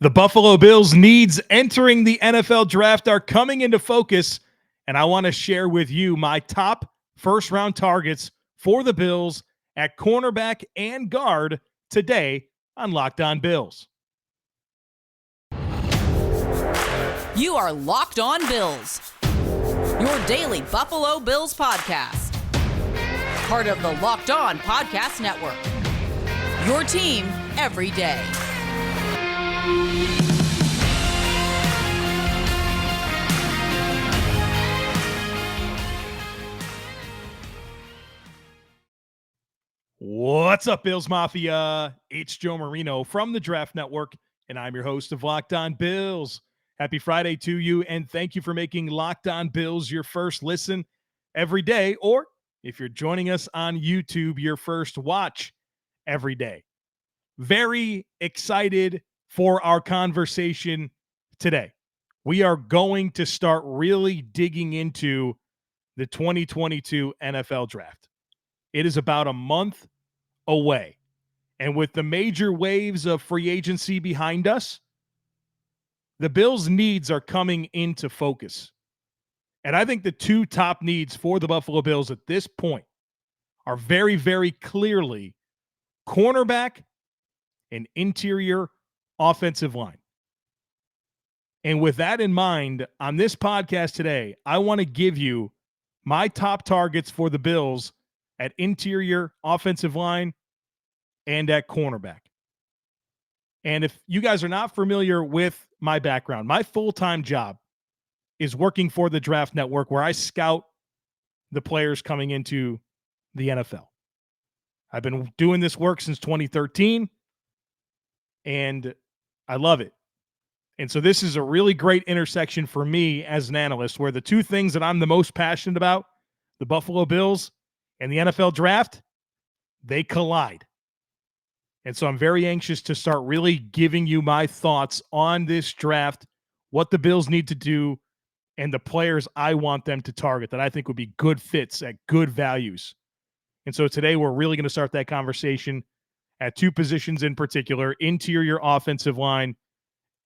The Buffalo Bills' needs entering the NFL draft are coming into focus, and I want to share with you my top first-round targets for the Bills at cornerback and guard today on Locked On Bills. You are Locked On Bills, your daily Buffalo Bills podcast. Part of the Locked On Podcast Network, your team every day. What's up, Bills Mafia? It's Joe Marino from the Draft Network, and I'm your host of Locked On Bills. Happy Friday to you, and thank you for making Locked On Bills your first listen every day, or if you're joining us on YouTube, your first watch every day. Very excited for our conversation today. We are going to start really digging into the 2022 NFL Draft. It is about a month away. And with the major waves of free agency behind us, the Bills' needs are coming into focus. And I think the two top needs for the Buffalo Bills at this point are very, very clearly cornerback and interior offensive line. And with that in mind, on this podcast today, I want to give you my top targets for the Bills at interior offensive line and at cornerback. And if you guys are not familiar with my background, my full-time job is working for the Draft Network, where I scout the players coming into the NFL. I've been doing this work since 2013, and I love it. And so this is a really great intersection for me as an analyst, where the two things that I'm the most passionate about, the Buffalo Bills and the NFL Draft, they collide. And so I'm very anxious to start really giving you my thoughts on this draft, what the Bills need to do, and the players I want them to target that I think would be good fits at good values. And so today we're really going to start that conversation at two positions in particular, interior offensive line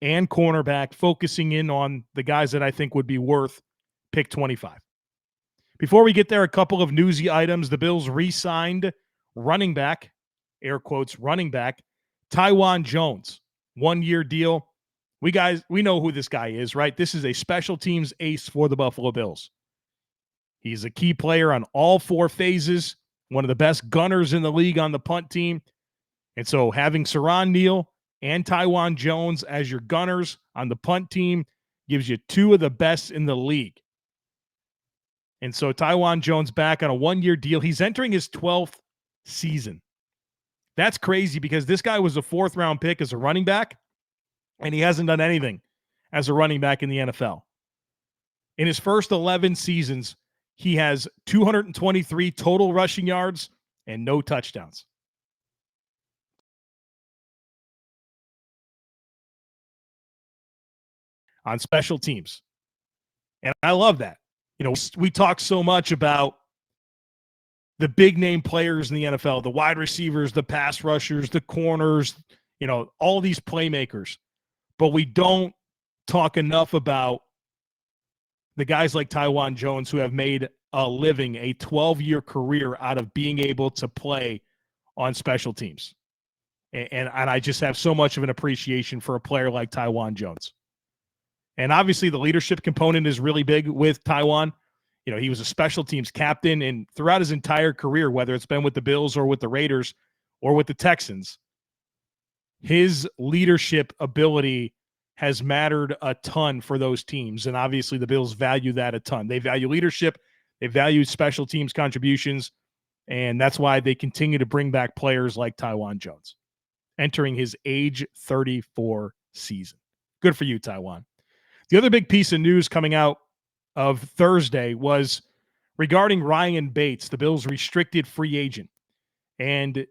and cornerback, focusing in on the guys that I think would be worth pick 25. Before we get there, a couple of newsy items. The Bills re-signed running back, air quotes, running back, Taiwan Jones. 1-year deal. We know who this guy is, right? This is a special teams ace for the Buffalo Bills. He's a key player on all four phases, one of the best gunners in the league on the punt team. And so having Saran Neal and Taiwan Jones as your gunners on the punt team gives you two of the best in the league. And so Taiwan Jones back on a 1-year deal. He's entering his 12th season. That's crazy because this guy was a 4th-round pick as a running back, and he hasn't done anything as a running back in the NFL. In his first 11 seasons, he has 223 total rushing yards and no touchdowns. On special teams. And I love that. You know, we talk so much about the big name players in the NFL, the wide receivers, the pass rushers, the corners, you know, all these playmakers. But we don't talk enough about the guys like Taiwan Jones who have made a living, a 12-year career out of being able to play on special teams. And I just have so much of an appreciation for a player like Taiwan Jones. And obviously the leadership component is really big with Taiwan. You know, he was a special teams captain, and throughout his entire career, whether it's been with the Bills or with the Raiders or with the Texans, his leadership ability has mattered a ton for those teams. And obviously the Bills value that a ton. They value leadership. They value special teams contributions. And that's why they continue to bring back players like Taiwan Jones, entering his age 34 season. Good for you, Taiwan. The other big piece of news coming out of Thursday was regarding Ryan Bates, the Bills' restricted free agent. And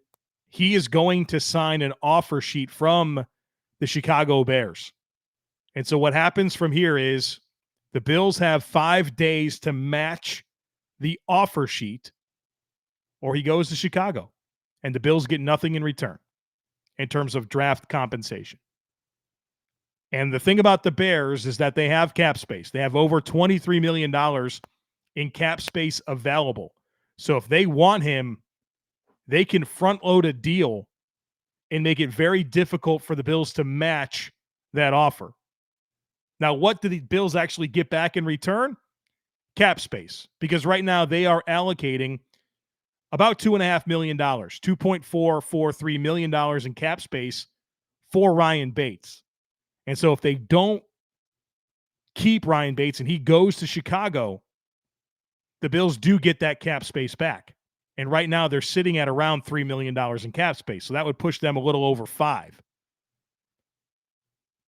he is going to sign an offer sheet from the Chicago Bears. And so what happens from here is the Bills have 5 days to match the offer sheet, or he goes to Chicago, and the Bills get nothing in return in terms of draft compensation. And the thing about the Bears is that they have cap space. They have over $23 million in cap space available. So if they want him, they can front load a deal and make it very difficult for the Bills to match that offer. Now, what do the Bills actually get back in return? Cap space. Because right now they are allocating about $2.5 million, $2.443 million in cap space for Ryan Bates. And so if they don't keep Ryan Bates and he goes to Chicago, the Bills do get that cap space back. And right now they're sitting at around $3 million in cap space. So that would push them a little over $5 million.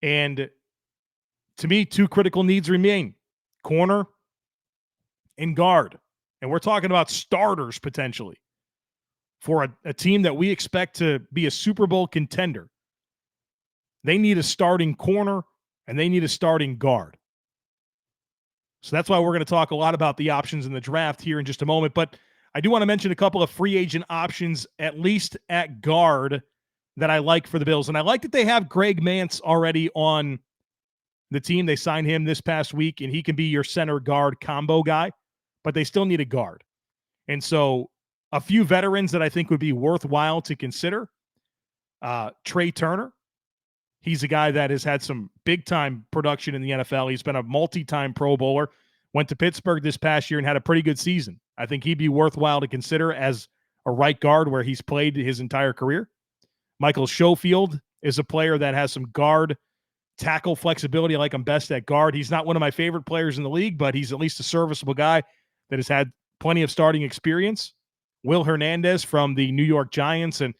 And to me, two critical needs remain: corner and guard. And we're talking about starters potentially for a team that we expect to be a Super Bowl contender. They need a starting corner and they need a starting guard. So that's why we're going to talk a lot about the options in the draft here in just a moment. But I do want to mention a couple of free agent options, at least at guard, that I like for the Bills. And I like that they have Greg Mance already on the team. They signed him this past week, and he can be your center guard combo guy, but they still need a guard. And so a few veterans that I think would be worthwhile to consider. Trey Turner. He's a guy that has had some big-time production in the NFL. He's been a multi-time Pro Bowler. Went to Pittsburgh this past year and had a pretty good season. I think he'd be worthwhile to consider as a right guard where he's played his entire career. Michael Shofield is a player that has some guard tackle flexibility. I like him best at guard. He's not one of my favorite players in the league, but he's at least a serviceable guy that has had plenty of starting experience. Will Hernandez from the New York Giants. And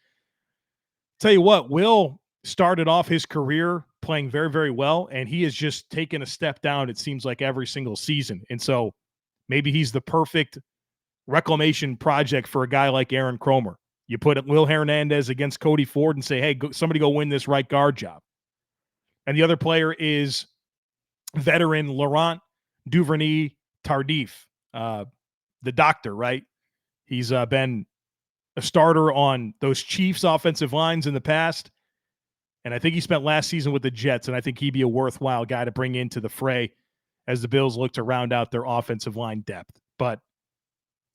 tell you what, Will started off his career playing very, very well, and he has just taken a step down, it seems like, every single season. And so maybe he's the perfect reclamation project for a guy like Aaron Kromer. You put Will Hernandez against Cody Ford and say, hey, somebody go win this right guard job. And the other player is veteran Laurent Duvernay-Tardif, the doctor, right? He's been a starter on those Chiefs offensive lines in the past. And I think he spent last season with the Jets, and I think he'd be a worthwhile guy to bring into the fray as the Bills look to round out their offensive line depth. But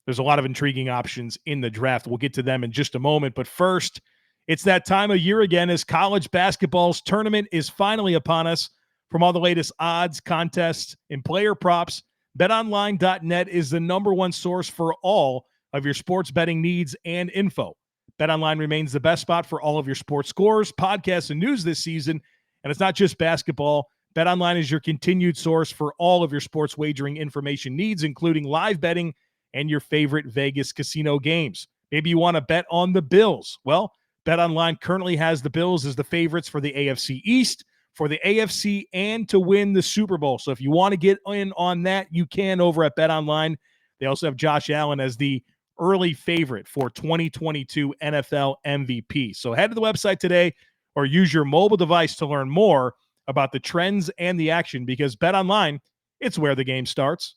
there's a lot of intriguing options in the draft. We'll get to them in just a moment. But first, it's that time of year again as college basketball's tournament is finally upon us. From all the latest odds, contests, and player props, BetOnline.net is the number one source for all of your sports betting needs and info. BetOnline remains the best spot for all of your sports scores, podcasts, and news this season. And it's not just basketball. BetOnline is your continued source for all of your sports wagering information needs, including live betting and your favorite Vegas casino games. Maybe you want to bet on the Bills. Well, BetOnline currently has the Bills as the favorites for the AFC East, for the AFC, and to win the Super Bowl. So if you want to get in on that, you can over at BetOnline. They also have Josh Allen as the early favorite for 2022 NFL MVP. So head to the website today or use your mobile device to learn more about the trends and the action, because BetOnline, it's where the game starts.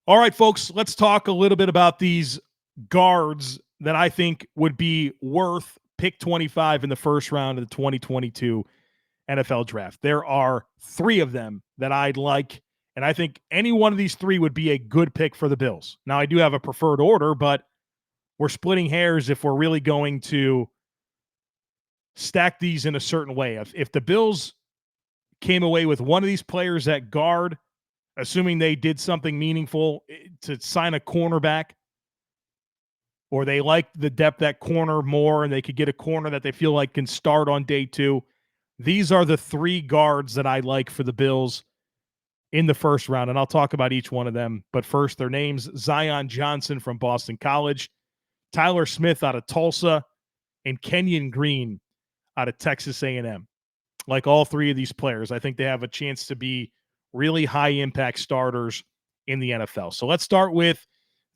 All right, folks, let's talk a little bit about these guards that I think would be worth pick 25 in the first round of the 2022 NFL draft. There are three of them that I'd like, and I think any one of these three would be a good pick for the Bills. Now, I do have a preferred order, but we're splitting hairs if we're really going to stack these in a certain way. If the Bills came away with one of these players at guard, assuming they did something meaningful to sign a cornerback, or they like the depth at corner more and they could get a corner that they feel like can start on day two, these are the three guards that I like for the Bills in the first round, and I'll talk about each one of them. But first, their names: Zion Johnson from Boston College, Tyler Smith out of Tulsa, and Kenyon Green out of Texas A&M. Like all three of these players, I think they have a chance to be really high-impact starters in the NFL. So let's start with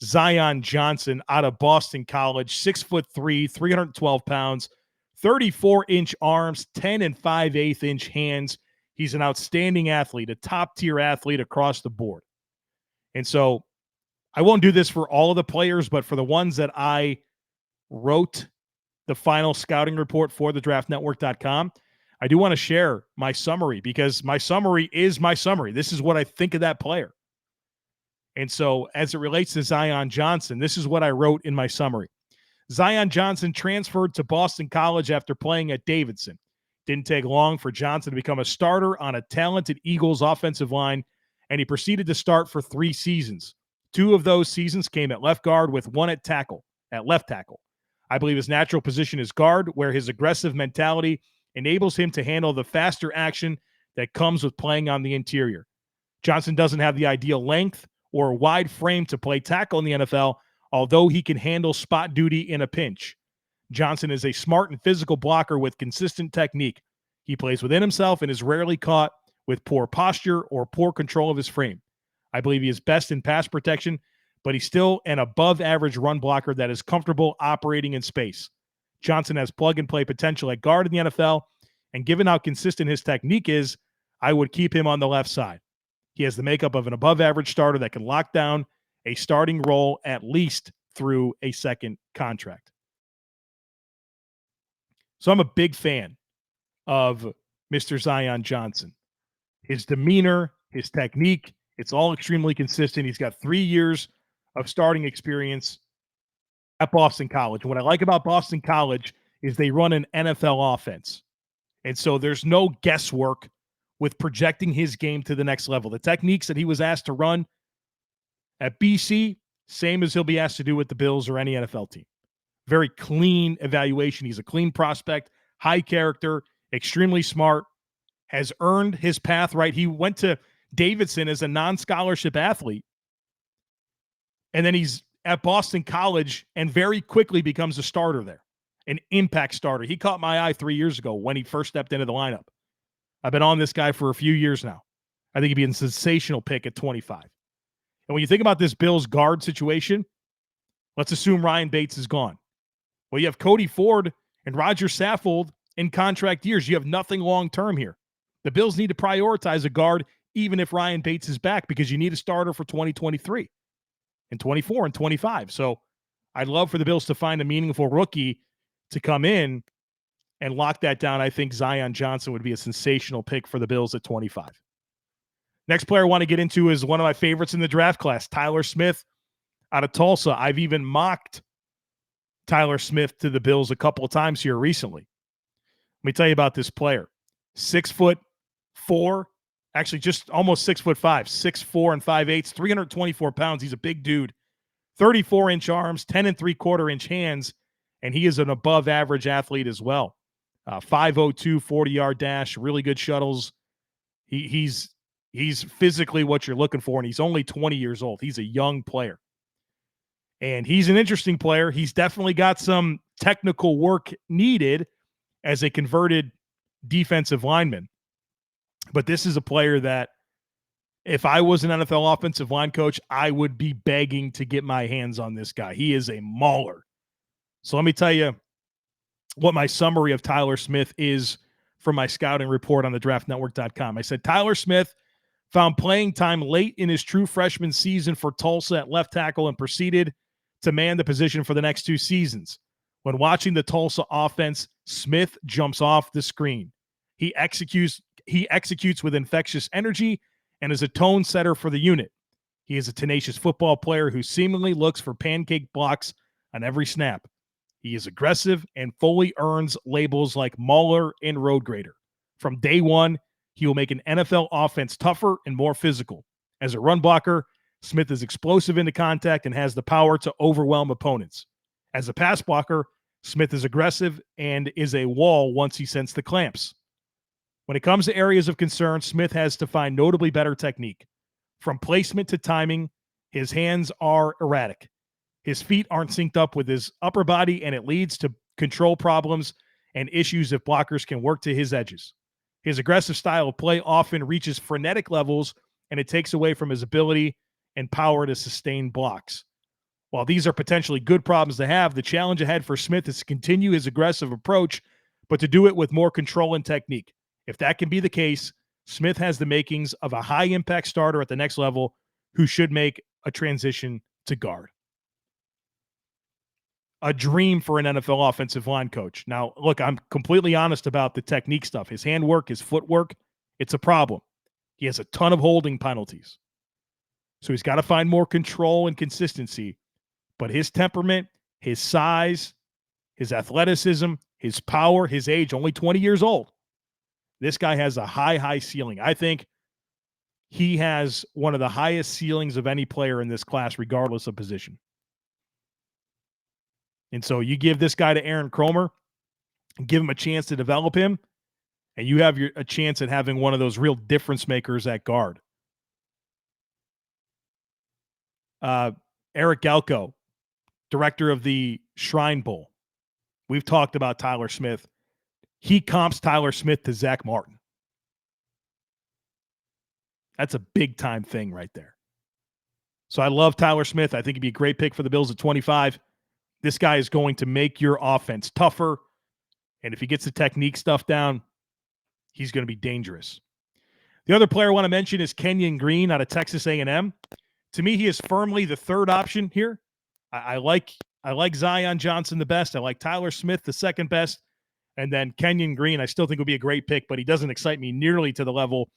Zion Johnson out of Boston College, 6'3", 312 pounds, 34-inch arms, 10 and 5/8-inch hands. He's an outstanding athlete, a top-tier athlete across the board. And so I won't do this for all of the players, but for the ones that I wrote the final scouting report for the draftnetwork.com, I do want to share my summary because my summary is my summary. This is what I think of that player. And so as it relates to Zion Johnson, this is what I wrote in my summary. Zion Johnson transferred to Boston College after playing at Davidson. Didn't take long for Johnson to become a starter on a talented Eagles offensive line, and he proceeded to start for 3 seasons. 2 of those seasons came at left guard with 1 at left tackle. I believe his natural position is guard, where his aggressive mentality enables him to handle the faster action that comes with playing on the interior. Johnson doesn't have the ideal length or wide frame to play tackle in the NFL, although he can handle spot duty in a pinch. Johnson is a smart and physical blocker with consistent technique. He plays within himself and is rarely caught with poor posture or poor control of his frame. I believe he is best in pass protection, but he's still an above-average run blocker that is comfortable operating in space. Johnson has plug-and-play potential at guard in the NFL, and given how consistent his technique is, I would keep him on the left side. He has the makeup of an above-average starter that can lock down a starting role at least through a second contract. So I'm a big fan of Mr. Zion Johnson. His demeanor, his technique, it's all extremely consistent. He's got 3 years of starting experience at Boston College. What I like about Boston College is they run an NFL offense. And so there's no guesswork with projecting his game to the next level. The techniques that he was asked to run at BC, same as he'll be asked to do with the Bills or any NFL team. Very clean evaluation. He's a clean prospect, high character, extremely smart, has earned his path right. He went to Davidson as a non-scholarship athlete, and then he's at Boston College and very quickly becomes a starter there, an impact starter. He caught my eye 3 years ago when he first stepped into the lineup. I've been on this guy for a few years now. I think he'd be a sensational pick at 25. And when you think about this Bills guard situation, let's assume Ryan Bates is gone. Well, you have Cody Ford and Roger Saffold in contract years. You have nothing long-term here. The Bills need to prioritize a guard even if Ryan Bates is back because you need a starter for 2023 and 24 and 25. So I'd love for the Bills to find a meaningful rookie to come in and lock that down. I think Zion Johnson would be a sensational pick for the Bills at 25. Next player I want to get into is one of my favorites in the draft class, Tyler Smith out of Tulsa. I've even mocked Tyler Smith to the Bills a couple of times here recently. Let me tell you about this player. 6'4", actually just almost 6'5", 6'4" and 5/8", 324 pounds. He's a big dude. 34-inch arms, 10 3/4-inch hands, and he is an above-average athlete as well. 5.02 40-yard dash, really good shuttles. He's physically what you're looking for, and he's only 20 years old. He's a young player. And he's an interesting player. He's definitely got some technical work needed as a converted defensive lineman. But this is a player that if I was an NFL offensive line coach, I would be begging to get my hands on this guy. He is a mauler. So let me tell you what my summary of Tyler Smith is from my scouting report on the draftnetwork.com. I said, Tyler Smith found playing time late in his true freshman season for Tulsa at left tackle and proceeded to man the position for the next 2 seasons. When watching the Tulsa offense, Smith jumps off the screen. He executes with infectious energy and is a tone setter for the unit. He is a tenacious football player who seemingly looks for pancake blocks on every snap. He is aggressive and fully earns labels like mauler and road grader. From day one, he will make an NFL offense tougher and more physical. As a run blocker, Smith is explosive into contact and has the power to overwhelm opponents. As a pass blocker, Smith is aggressive and is a wall once he senses the clamps. When it comes to areas of concern, Smith has to find notably better technique. From placement to timing, his hands are erratic. His feet aren't synced up with his upper body, and it leads to control problems and issues if blockers can work to his edges. His aggressive style of play often reaches frenetic levels, and it takes away from his ability and power to sustain blocks. While these are potentially good problems to have, the challenge ahead for Smith is to continue his aggressive approach, but to do it with more control and technique. If that can be the case, Smith has the makings of a high-impact starter at the next level who should make a transition to guard. A dream for an NFL offensive line coach. Now, look, I'm completely honest about the technique stuff. His handwork, his footwork, it's a problem. He has a ton of holding penalties. So he's got to find more control and consistency. But his temperament, his size, his athleticism, his power, his age, only 20 years old. This guy has a high ceiling. I think he has one of the highest ceilings of any player in this class, regardless of position. And so you give this guy to Aaron Kromer, give him a chance to develop him, and you have a chance at having one of those real difference makers at guard. Eric Galko, director of the Shrine Bowl. We've talked about Tyler Smith. He comps Tyler Smith to Zach Martin. That's a big-time thing right there. So I love Tyler Smith. I think he'd be a great pick for the Bills at 25. This guy is going to make your offense tougher. And if he gets the technique stuff down, he's going to be dangerous. The other player I want to mention is Kenyon Green out of Texas A&M. To me, he is firmly the third option here. I like Zion Johnson the best. I like Tyler Smith the second best. And then Kenyon Green, I still think would be a great pick, but he doesn't excite me nearly to the level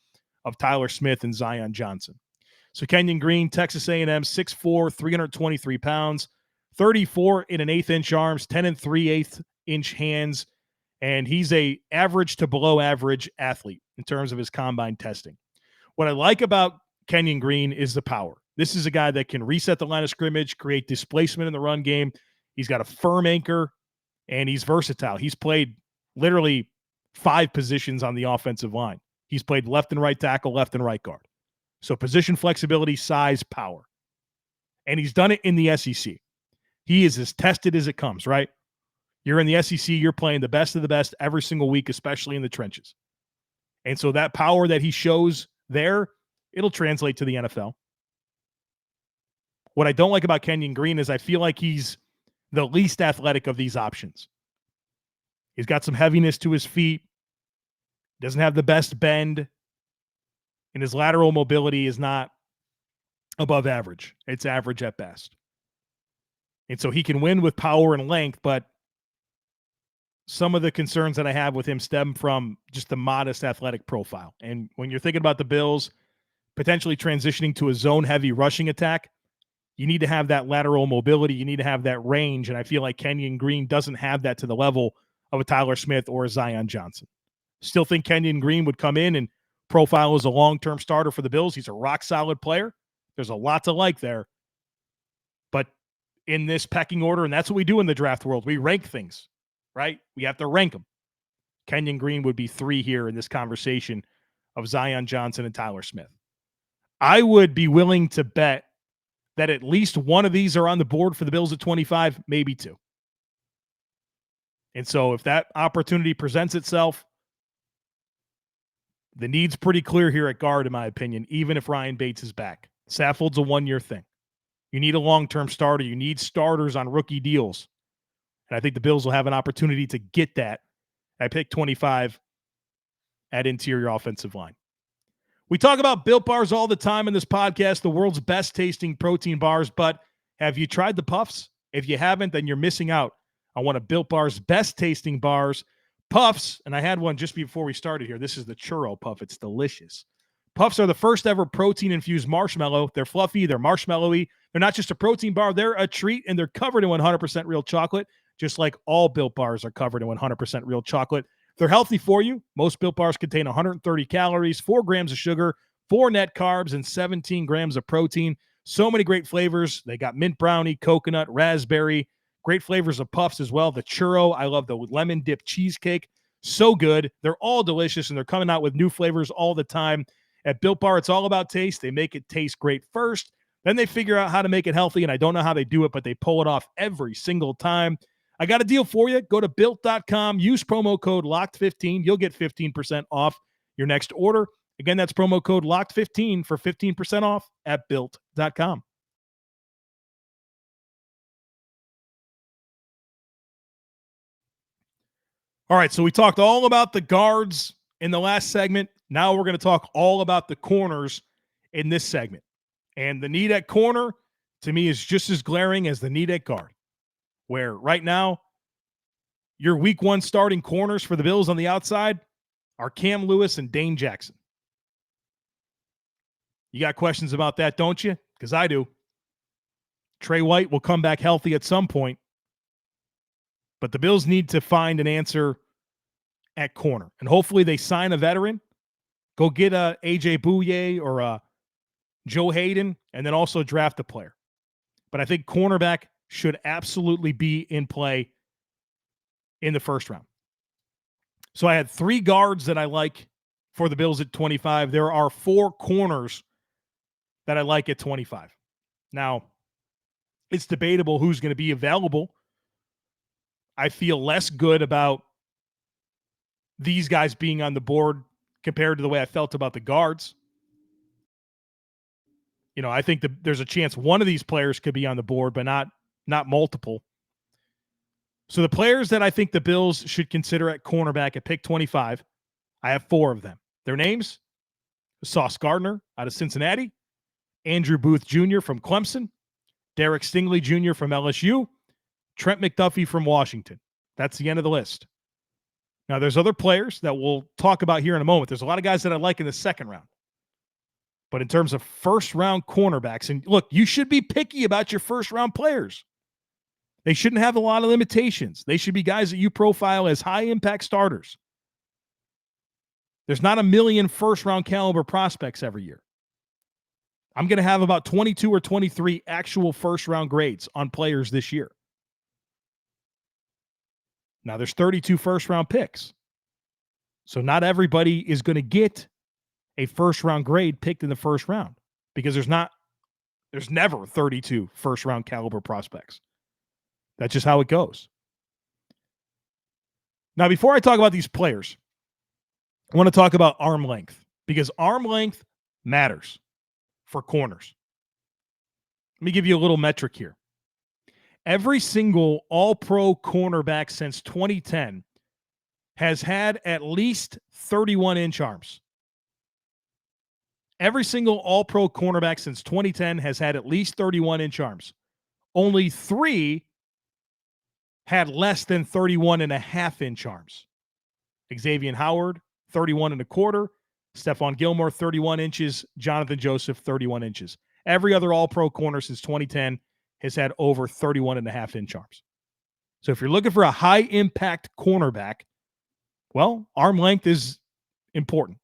of Tyler Smith and Zion Johnson. So Kenyon Green, Texas A&M, 6'4", 323 pounds, 34 in an 1/8-inch arms, 10 and 3/8-inch hands, and he's a average to below average athlete in terms of his combine testing. What I like about Kenyon Green is the power. This is a guy that can reset the line of scrimmage, create displacement in the run game. He's got a firm anchor, and he's versatile. He's played literally 5 positions on the offensive line. He's played left and right tackle, left and right guard. So position flexibility, size, power. And he's done it in the SEC. He is as tested as it comes, right? You're in the SEC, you're playing the best of the best every single week, especially in the trenches. And so that power that he shows there, it'll translate to the NFL. What I don't like about Kenyon Green is I feel like he's the least athletic of these options. He's got some heaviness to his feet, doesn't have the best bend, and his lateral mobility is not above average. It's average at best. And so he can win with power and length, but some of the concerns that I have with him stem from just the modest athletic profile. And when you're thinking about the Bills potentially transitioning to a zone-heavy rushing attack, you need to have that lateral mobility. You need to have that range, and I feel like Kenyon Green doesn't have that to the level of a Tyler Smith or a Zion Johnson. Still think Kenyon Green would come in and profile as a long-term starter for the Bills. He's a rock-solid player. There's a lot to like there. But in this pecking order, and that's what we do in the draft world, we rank things, right? We have to rank them. Kenyon Green would be 3 here in this conversation of Zion Johnson and Tyler Smith. I would be willing to bet that at least one of these are on the board for the Bills at 25, maybe 2. And so if that opportunity presents itself, the need's pretty clear here at guard, in my opinion, even if Ryan Bates is back. Saffold's a 1-year thing. You need a long-term starter. You need starters on rookie deals. And I think the Bills will have an opportunity to get that at pick 25 at interior offensive line. We talk about Built Bars all the time in this podcast, the world's best tasting protein bars, but have you tried the Puffs? If you haven't, then you're missing out on one of Built Bar's best tasting bars. Puffs, and I had one just before we started here. This is the Churro Puff. It's delicious. Puffs are the first ever protein-infused marshmallow. They're fluffy. They're marshmallowy. They're not just a protein bar. They're a treat, and they're covered in 100% real chocolate, just like all Built Bars are covered in 100% real chocolate. They're healthy for you. Most Built Bars contain 130 calories, 4 grams of sugar, 4 net carbs, and 17 grams of protein. So many great flavors. They got mint brownie, coconut, raspberry. Great flavors of Puffs as well. The churro. I love the lemon dip cheesecake. So good. They're all delicious, and they're coming out with new flavors all the time. At Built Bar, it's all about taste. They make it taste great first. Then they figure out how to make it healthy, and I don't know how they do it, but they pull it off every single time. I got a deal for you. Go to Built.com. Use promo code LOCKED15. You'll get 15% off your next order. Again, that's promo code LOCKED15 for 15% off at Built.com. All right, so we talked all about the guards in the last segment. Now we're going to talk all about the corners in this segment. And the need at corner to me, is just as glaring as the need at guard, where right now, your week one starting corners for the Bills on the outside are Cam Lewis and Dane Jackson. You got questions about that, don't you? Because I do. Trey White will come back healthy at some point, but the Bills need to find an answer at corner. And hopefully they sign a veteran, go get a A.J. Bouye or a Joe Hayden, and then also draft a player. But I think cornerback should absolutely be in play in the first round. So I had 3 guards that I like for the Bills at 25. There are 4 corners that I like at 25. Now, it's debatable who's going to be available. I feel less good about these guys being on the board compared to the way I felt about the guards. You know, I think that there's a chance one of these players could be on the board, but not multiple. So the players that I think the Bills should consider at cornerback at pick 25, I have 4 of them. Their names: Sauce Gardner out of Cincinnati, Andrew Booth Jr. from Clemson, Derrick Stingley Jr. from LSU, Trent McDuffie from Washington. That's the end of the list. Now, there's other players that we'll talk about here in a moment. There's a lot of guys that I like in the second round. But in terms of first-round cornerbacks, and look, you should be picky about your first-round players. They shouldn't have a lot of limitations. They should be guys that you profile as high-impact starters. There's not a million first-round caliber prospects every year. I'm going to have about 22 or 23 actual first-round grades on players this year. Now, there's 32 first-round picks. So not everybody is going to get a first-round grade picked in the first round because there's never 32 first-round caliber prospects. That's just how it goes. Now, before I talk about these players, I want to talk about arm length because arm length matters for corners. Let me give you a little metric here. Every single all-pro cornerback since 2010 has had at least 31-inch arms. Every single all-pro cornerback since 2010 has had at least 31-inch arms. Only 3 had less than 31.5-inch arms. Xavier Howard, 31 and a quarter. Stephon Gilmore, 31 inches. Jonathan Joseph, 31 inches. Every other all-pro corner since 2010 has had over 31.5-inch arms. So if you're looking for a high-impact cornerback, well, arm length is important.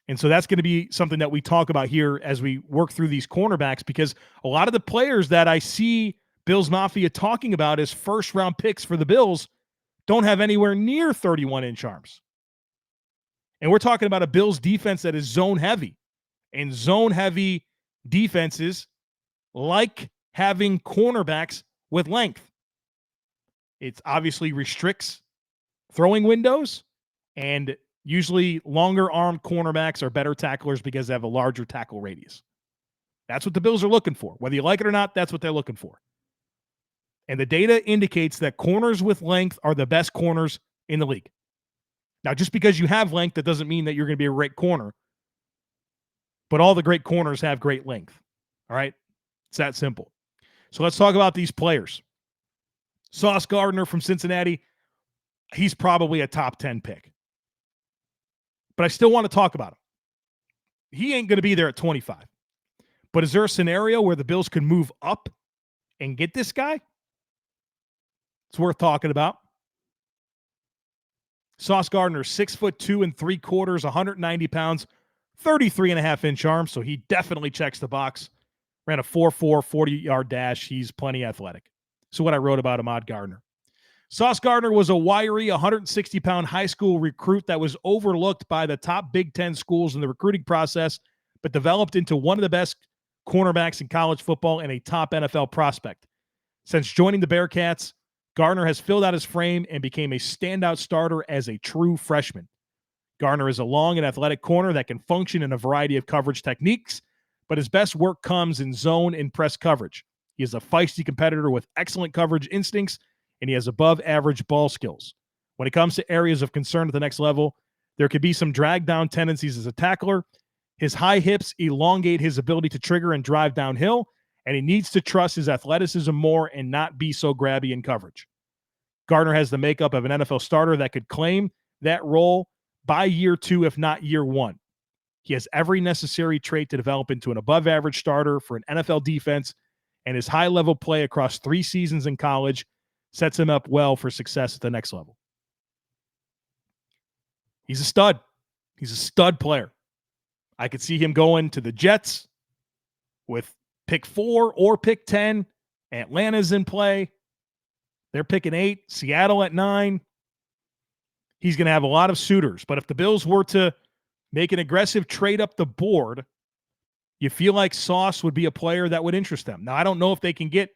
And so that's going to be something that we talk about here as we work through these cornerbacks, because a lot of the players that I see Bills Mafia talking about as first-round picks for the Bills don't have anywhere near 31-inch arms. And we're talking about a Bills defense that is zone-heavy. And zone-heavy defenses like having cornerbacks with length. It obviously restricts throwing windows, and usually longer-armed cornerbacks are better tacklers because they have a larger tackle radius. That's what the Bills are looking for. Whether you like it or not, that's what they're looking for. And the data indicates that corners with length are the best corners in the league. Now, just because you have length, that doesn't mean that you're going to be a great corner. But all the great corners have great length. All right? It's that simple. So let's talk about these players. Sauce Gardner from Cincinnati, he's probably a top 10 pick. But I still want to talk about him. He ain't going to be there at 25. But is there a scenario where the Bills could move up and get this guy? It's worth talking about. Sauce Gardner, 6'2" 3/4", 190 pounds, 33.5-inch arms, so he definitely checks the box. Ran a 4.4 40-yard dash. He's plenty athletic. So what I wrote about Ahmad Gardner. Sauce Gardner was a wiry, 160-pound high school recruit that was overlooked by the top Big Ten schools in the recruiting process, but developed into one of the best cornerbacks in college football and a top NFL prospect. Since joining the Bearcats, Gardner has filled out his frame and became a standout starter as a true freshman. Gardner is a long and athletic corner that can function in a variety of coverage techniques, but his best work comes in zone and press coverage. He is a feisty competitor with excellent coverage instincts, and he has above-average ball skills. When it comes to areas of concern at the next level, there could be some drag-down tendencies as a tackler. His high hips elongate his ability to trigger and drive downhill, and he needs to trust his athleticism more and not be so grabby in coverage. Gardner has the makeup of an NFL starter that could claim that role by year 2, if not year 1. He has every necessary trait to develop into an above-average starter for an NFL defense, and his high-level play across 3 seasons in college sets him up well for success at the next level. He's a stud. He's a stud player. I could see him going to the Jets with pick 4 or pick 10. Atlanta's in play. They're picking 8. Seattle at 9. He's going to have a lot of suitors. But if the Bills were to make an aggressive trade up the board, you feel like Sauce would be a player that would interest them. Now, I don't know if they can get,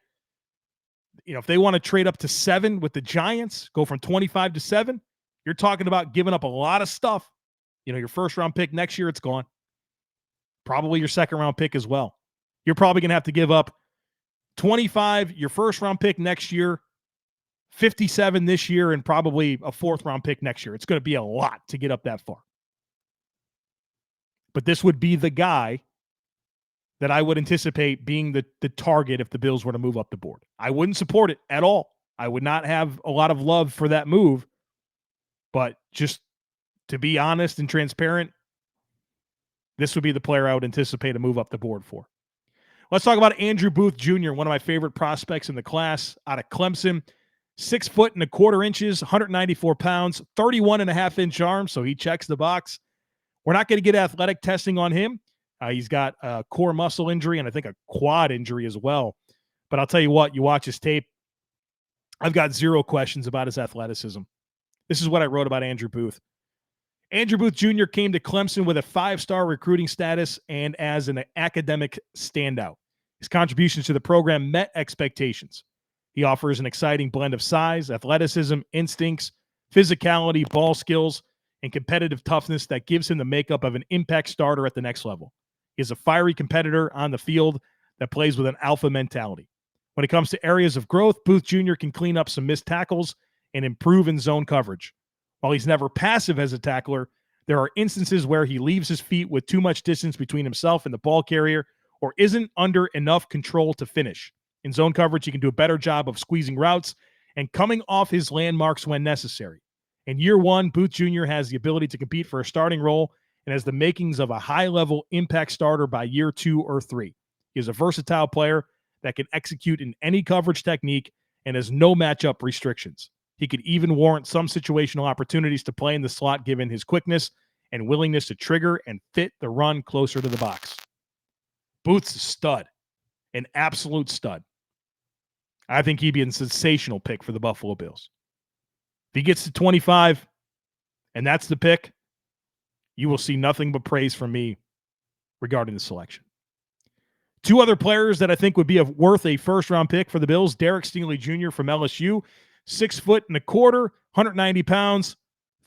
if they want to trade up to 7 with the Giants, go from 25 to 7, you're talking about giving up a lot of stuff. Your first-round pick next year, it's gone. Probably your second-round pick as well. You're probably going to have to give up 25, your first-round pick next year, 57 this year, and probably a fourth-round pick next year. It's going to be a lot to get up that far. But this would be the guy that I would anticipate being the target if the Bills were to move up the board. I wouldn't support it at all. I would not have a lot of love for that move. But just to be honest and transparent, this would be the player I would anticipate a move up the board for. Let's talk about Andrew Booth Jr., one of my favorite prospects in the class out of Clemson. 6 foot and a quarter inches, 194 pounds, 31.5-inch arms, so he checks the box. We're not going to get athletic testing on him. He's got a core muscle injury and I think a quad injury as well. But I'll tell you what, you watch his tape, I've got 0 questions about his athleticism. This is what I wrote about Andrew Booth. Andrew Booth Jr. came to Clemson with a 5-star recruiting status and as an academic standout. His contributions to the program met expectations. He offers an exciting blend of size, athleticism, instincts, physicality, ball skills, and competitive toughness that gives him the makeup of an impact starter at the next level. He is a fiery competitor on the field that plays with an alpha mentality. When it comes to areas of growth, Booth Jr. can clean up some missed tackles and improve in zone coverage. While he's never passive as a tackler, there are instances where he leaves his feet with too much distance between himself and the ball carrier or isn't under enough control to finish. In zone coverage, he can do a better job of squeezing routes and coming off his landmarks when necessary. In year 1, Booth Jr. has the ability to compete for a starting role and has the makings of a high-level impact starter by year 2 or 3. He is a versatile player that can execute in any coverage technique and has no matchup restrictions. He could even warrant some situational opportunities to play in the slot given his quickness and willingness to trigger and fit the run closer to the box. Booth's a stud, an absolute stud. I think he'd be a sensational pick for the Buffalo Bills. If he gets to 25 and that's the pick, you will see nothing but praise from me regarding the selection. 2 other players that I think would be worth a first-round pick for the Bills, Derrick Stingley Jr. from LSU, 6 foot and a quarter, 190 pounds,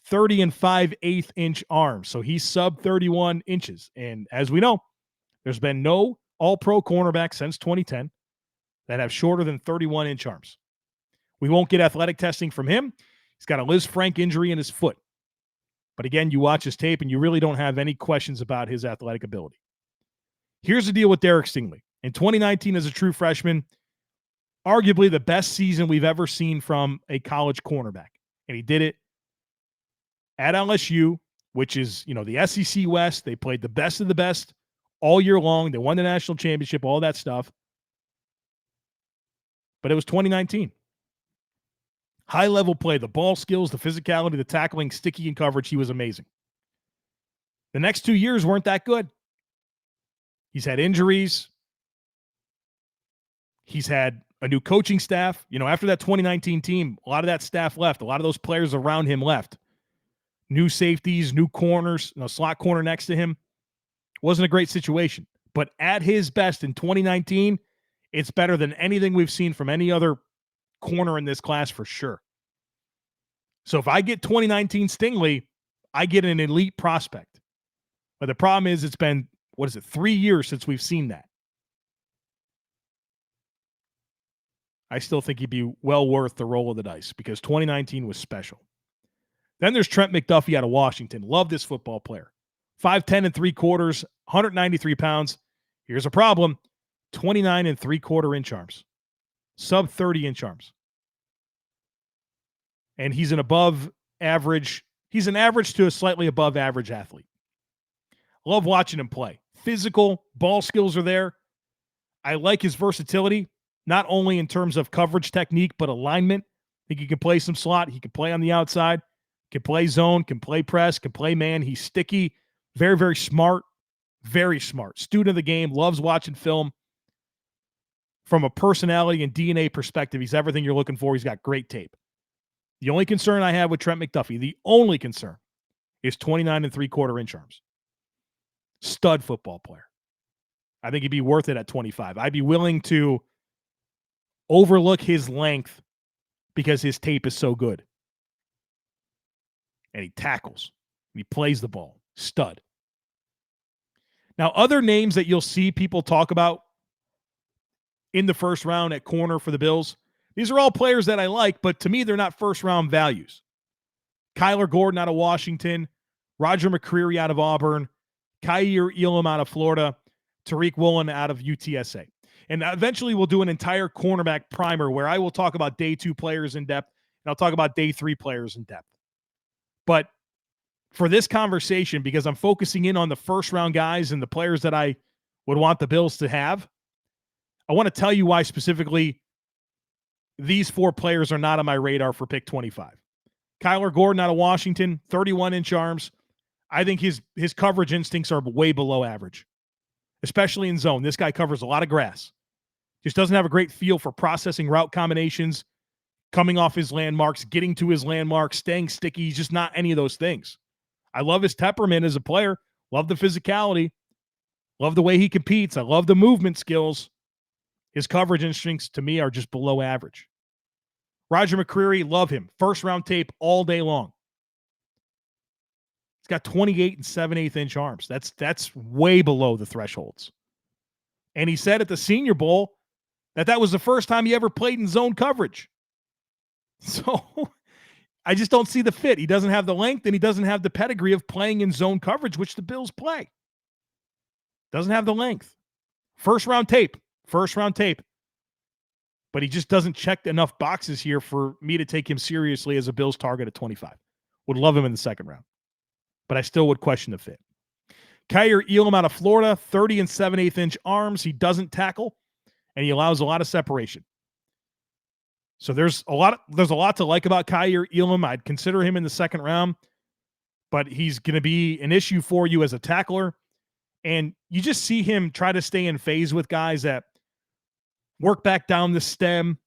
30 and 5/8-inch arms. So he's sub 31 inches. And as we know, there's been no all-pro cornerback since 2010 that have shorter than 31-inch arms. We won't get athletic testing from him. He's got a Liz Frank injury in his foot. But again, you watch his tape and you really don't have any questions about his athletic ability. Here's the deal with Derrick Stingley. In 2019 as a true freshman, arguably the best season we've ever seen from a college cornerback. And he did it at LSU, which is, the SEC West. They played the best of the best all year long. They won the national championship, all that stuff. But it was 2019. High-level play, the ball skills, the physicality, the tackling, sticky in coverage, he was amazing. The next 2 years weren't that good. He's had injuries. He's had a new coaching staff. After that 2019 team, a lot of that staff left. A lot of those players around him left. New safeties, new corners, slot corner next to him. Wasn't a great situation. But at his best in 2019, it's better than anything we've seen from any other corner in this class for sure. So if I get 2019 Stingley, I get an elite prospect. But the problem is it's been, 3 years since we've seen that. I still think he'd be well worth the roll of the dice because 2019 was special. Then there's Trent McDuffie out of Washington. Love this football player. 5'10 and 3/4, 193 pounds. Here's a problem. 29 and 3/4 inch arms, sub 30 inch arms. And he's an above average. He's an average to a slightly above average athlete. Love watching him play. Physical, ball skills are there. I like his versatility, not only in terms of coverage technique, but alignment. I think he can play some slot. He can play on the outside, can play zone, can play press, can play man. He's sticky, very, very smart, very smart. Student of the game, loves watching film. From a personality and DNA perspective, he's everything you're looking for. He's got great tape. The only concern I have with Trent McDuffie, the only concern, is 29 and 3/4 inch arms. Stud football player. I think he'd be worth it at 25. I'd be willing to overlook his length because his tape is so good. And he tackles. And he plays the ball. Stud. Now, other names that you'll see people talk about in the first round at corner for the Bills, these are all players that I like, but to me, they're not first-round values. Kyler Gordon out of Washington, Roger McCreary out of Auburn, Kaiir Elam out of Florida, Tariq Woolen out of UTSA. And eventually we'll do an entire cornerback primer where I will talk about day 2 players in depth, and I'll talk about day 3 players in depth. But for this conversation, because I'm focusing in on the first-round guys and the players that I would want the Bills to have, I want to tell you why specifically these 4 players are not on my radar for pick 25. Kyler Gordon out of Washington, 31-inch arms. I think his coverage instincts are way below average, especially in zone. This guy covers a lot of grass. Just doesn't have a great feel for processing route combinations, coming off his landmarks, getting to his landmarks, staying sticky. He's just not any of those things. I love his temperament as a player. Love the physicality. Love the way he competes. I love the movement skills. His coverage instincts, to me, are just below average. Roger McCreary, love him. First-round tape all day long. He's got 28 and 7/8 inch arms. That's way below the thresholds. And he said at the Senior Bowl that was the first time he ever played in zone coverage. So I just don't see the fit. He doesn't have the length, and he doesn't have the pedigree of playing in zone coverage, which the Bills play. Doesn't have the length. First-round tape. But he just doesn't check enough boxes here for me to take him seriously as a Bills target at 25. Would love him in the second round, but I still would question the fit. Kaiir Elam out of Florida, 30 and 7/8 inch arms. He doesn't tackle, and he allows a lot of separation. So there's a lot to like about Kaiir Elam. I'd consider him in the second round, but he's going to be an issue for you as a tackler. And you just see him try to stay in phase with guys that work back down the stem,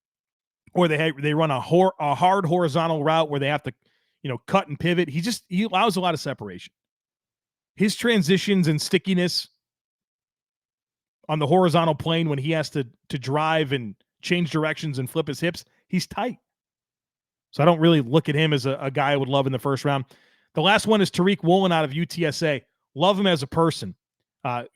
or they run a hard horizontal route where they have to, cut and pivot. He allows a lot of separation. His transitions and stickiness on the horizontal plane when he has to drive and change directions and flip his hips, he's tight. So I don't really look at him as a guy I would love in the first round. The last one is Tariq Woolen out of UTSA. Love him as a person.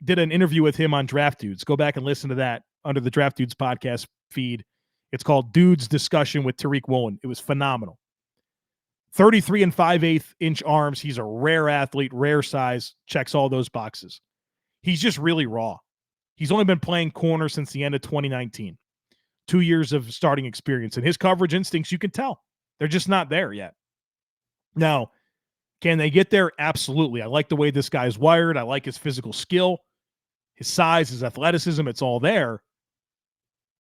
Did an interview with him on Draft Dudes. Go back and listen to that under the Draft Dudes podcast feed. It's called Dudes Discussion with Tariq Woolen. It was phenomenal. 33 and 5/8 inch arms. He's a rare athlete, rare size, checks all those boxes. He's just really raw. He's only been playing corner since the end of 2019. 2 years of starting experience. And his coverage instincts, you can tell. They're just not there yet. Now, can they get there? Absolutely. I like the way this guy is wired. I like his physical skill, his size, his athleticism. It's all there.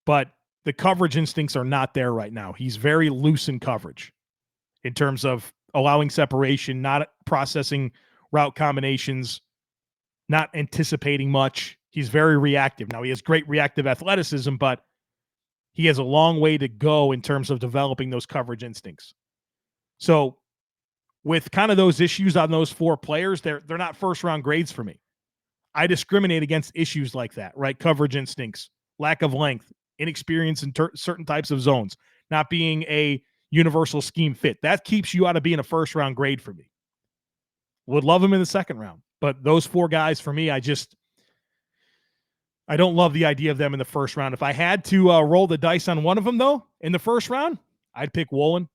But the coverage instincts are not there right now. He's very loose in coverage in terms of allowing separation, not processing route combinations, not anticipating much. He's very reactive. Now, he has great reactive athleticism, but he has a long way to go in terms of developing those coverage instincts. So with kind of those issues on those 4 players, they're not first-round grades for me. I discriminate against issues like that, right? Coverage instincts, lack of length, inexperience in certain types of zones, not being a universal scheme fit. That keeps you out of being a first-round grade for me. Would love him in the second round. But those 4 guys, for me, I don't love the idea of them in the first round. If I had to roll the dice on one of them, though, in the first round, I'd pick Woolen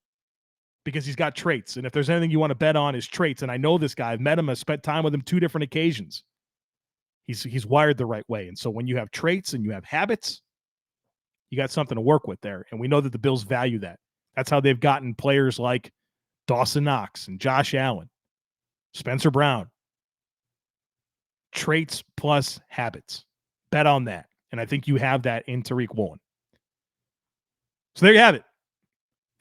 because he's got traits. And if there's anything you want to bet on is traits, and I know this guy. I've met him. I've spent time with him 2 different occasions. He's wired the right way. And so when you have traits and you have habits, you got something to work with there. And we know that the Bills value that. That's how they've gotten players like Dawson Knox and Josh Allen, Spencer Brown. Traits plus habits. Bet on that. And I think you have that in Tariq Woolen. So there you have it.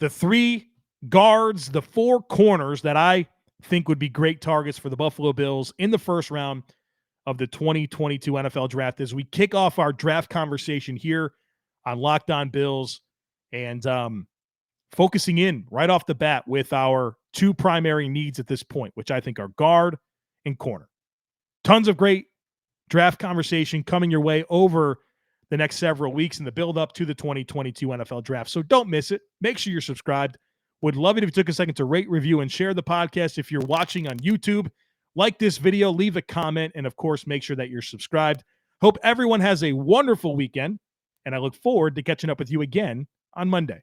The 3 guards, the 4 corners that I think would be great targets for the Buffalo Bills in the first round of the 2022 NFL Draft as we kick off our draft conversation here on Locked On Bills and focusing in right off the bat with our 2 primary needs at this point, which I think are guard and corner. Tons of great draft conversation coming your way over the next several weeks in the build up to the 2022 NFL Draft. So don't miss it. Make sure you're subscribed. Would love it if you took a second to rate, review, and share the podcast. If you're watching on YouTube, like this video, leave a comment, and of course, make sure that you're subscribed. Hope everyone has a wonderful weekend, and I look forward to catching up with you again on Monday.